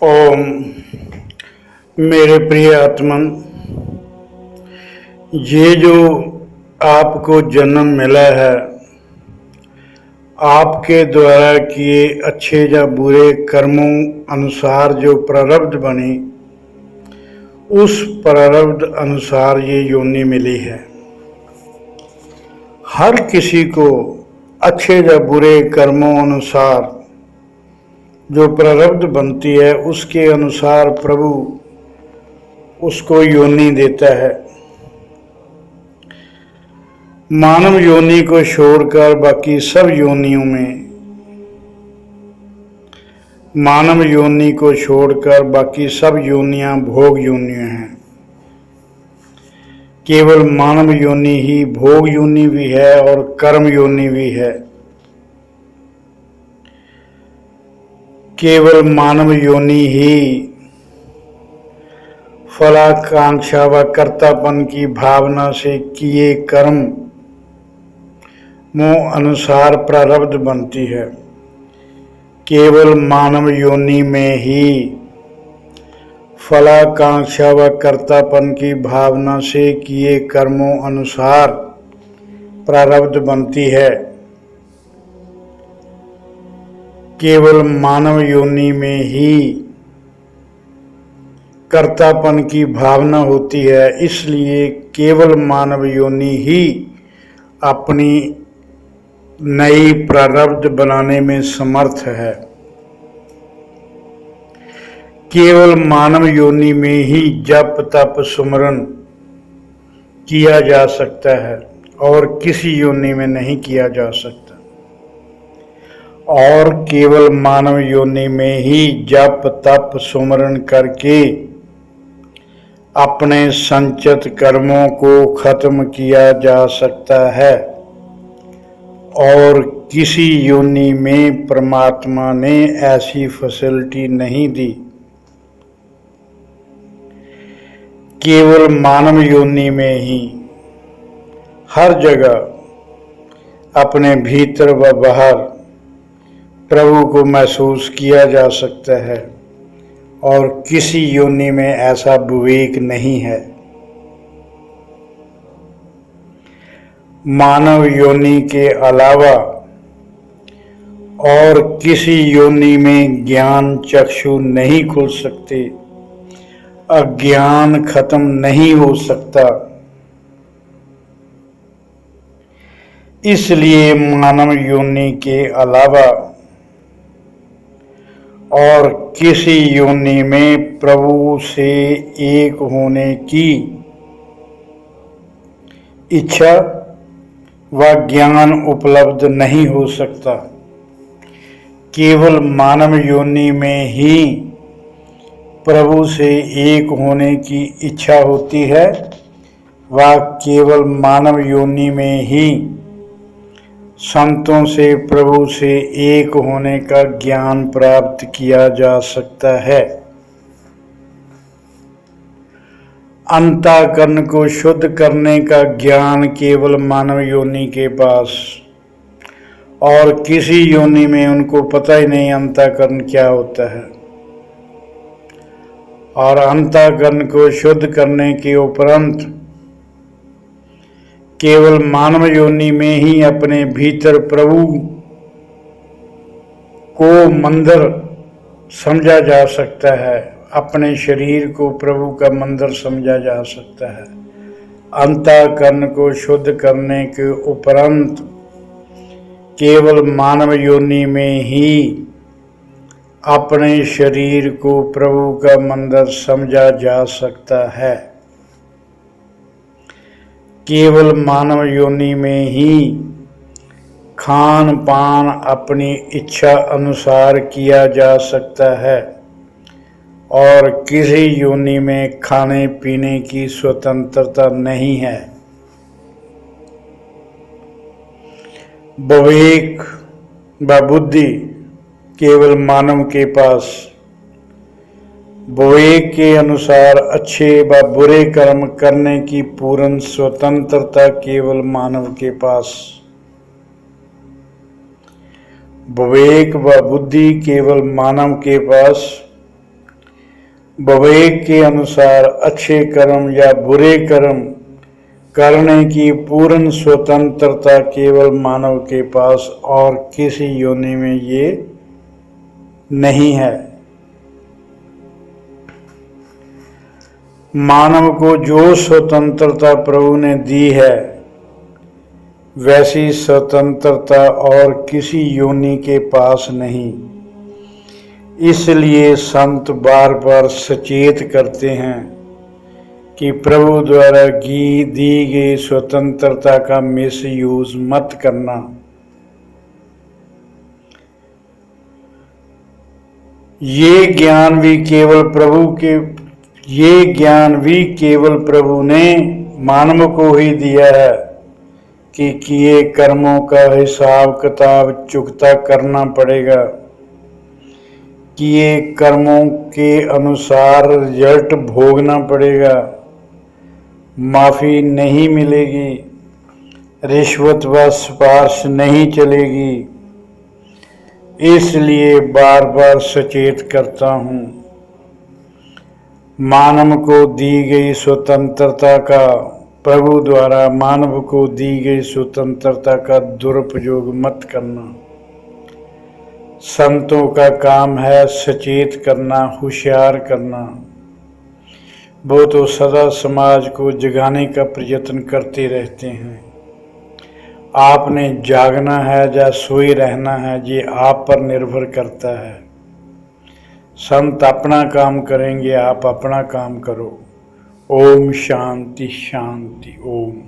ओम। मेरे प्रिय आत्मन, ये जो आपको जन्म मिला है, आपके द्वारा किए अच्छे या बुरे कर्मों अनुसार जो प्रारब्ध बनी, उस प्रारब्ध अनुसार ये योनि मिली है। हर किसी को अच्छे या बुरे कर्मों अनुसार जो प्रारब्ध बनती है, उसके अनुसार प्रभु उसको योनि देता है। मानव योनि को छोड़कर बाकी सब योनियों में मानव योनि को छोड़कर बाकी सब योनियां भोग योनियां हैं। केवल मानव योनि ही भोग योनि भी है और कर्म योनि भी है। केवल मानव योनि ही फलाकांक्षा व कर्तापन की भावना से किए कर्म मोह अनुसार प्रारब्ध बनती है। केवल मानव योनि में ही फलाकांक्षा व कर्तापन की भावना से किए कर्मों अनुसार प्रारब्ध बनती है। केवल मानव योनि में ही कर्तापन की भावना होती है, इसलिए केवल मानव योनि ही अपनी नई प्रारब्ध बनाने में समर्थ है। केवल मानव योनि में ही जप तप सुमरन किया जा सकता है और किसी योनि में नहीं किया जा सकता। और केवल मानव योनि में ही जप तप सुमरन करके अपने संचित कर्मों को खत्म किया जा सकता है। और किसी योनि में परमात्मा ने ऐसी फैसिलिटी नहीं दी। केवल मानव योनि में ही हर जगह अपने भीतर व बाहर प्रभु को महसूस किया जा सकता है और किसी योनि में ऐसा विवेक नहीं है। मानव योनि के अलावा और किसी योनि में ज्ञान चक्षु नहीं खुल सकते, अज्ञान खत्म नहीं हो सकता। इसलिए मानव योनि के अलावा और किसी योनि में प्रभु से एक होने की इच्छा व ज्ञान उपलब्ध नहीं हो सकता। केवल मानव योनि में ही प्रभु से एक होने की इच्छा होती है व केवल मानव योनि में ही संतों से प्रभु से एक होने का ज्ञान प्राप्त किया जा सकता है। अंतःकरण को शुद्ध करने का ज्ञान केवल मानव योनि के पास, और किसी योनि में उनको पता ही नहीं अंतःकरण क्या होता है। और अंतःकरण को शुद्ध करने के उपरांत केवल मानव योनि में ही अपने भीतर प्रभु को मंदिर समझा जा सकता है। अपने शरीर को प्रभु का मंदिर समझा जा सकता है। अंतःकरण को शुद्ध करने के उपरांत केवल मानव योनि में ही अपने शरीर को प्रभु का मंदिर समझा जा सकता है। केवल मानव योनि में ही खान पान अपनी इच्छा अनुसार किया जा सकता है और किसी योनि में खाने पीने की स्वतंत्रता नहीं है। विवेक व बुद्धि केवल मानव के पास, विवेक के अनुसार अच्छे व बुरे कर्म करने की पूर्ण स्वतंत्रता केवल मानव के पास। विवेक व बुद्धि केवल मानव के पास विवेक के अनुसार अच्छे कर्म या बुरे कर्म करने की पूर्ण स्वतंत्रता केवल मानव के पास और किसी योनि में ये नहीं है। मानव को जो स्वतंत्रता प्रभु ने दी है वैसी स्वतंत्रता और किसी योनि के पास नहीं। इसलिए संत बार बार सचेत करते हैं कि प्रभु द्वारा दी गई स्वतंत्रता का मिसयूज मत करना। ये ज्ञान भी केवल प्रभु ने मानव को ही दिया है कि किए कर्मों का हिसाब किताब चुकता करना पड़ेगा। किए कर्मों के अनुसार रिजल्ट भोगना पड़ेगा। माफ़ी नहीं मिलेगी, रिश्वत व सिफारिश नहीं चलेगी। इसलिए बार बार सचेत करता हूँ, मानव को दी गई स्वतंत्रता का प्रभु द्वारा मानव को दी गई स्वतंत्रता का दुरुपयोग मत करना। संतों का काम है सचेत करना, होशियार करना। वो तो सदा समाज को जगाने का प्रयत्न करते रहते हैं। आपने जागना है या सोए रहना है, ये आप पर निर्भर करता है। संत अपना काम करेंगे, आप अपना काम करो। ओम शांति शांति ओम।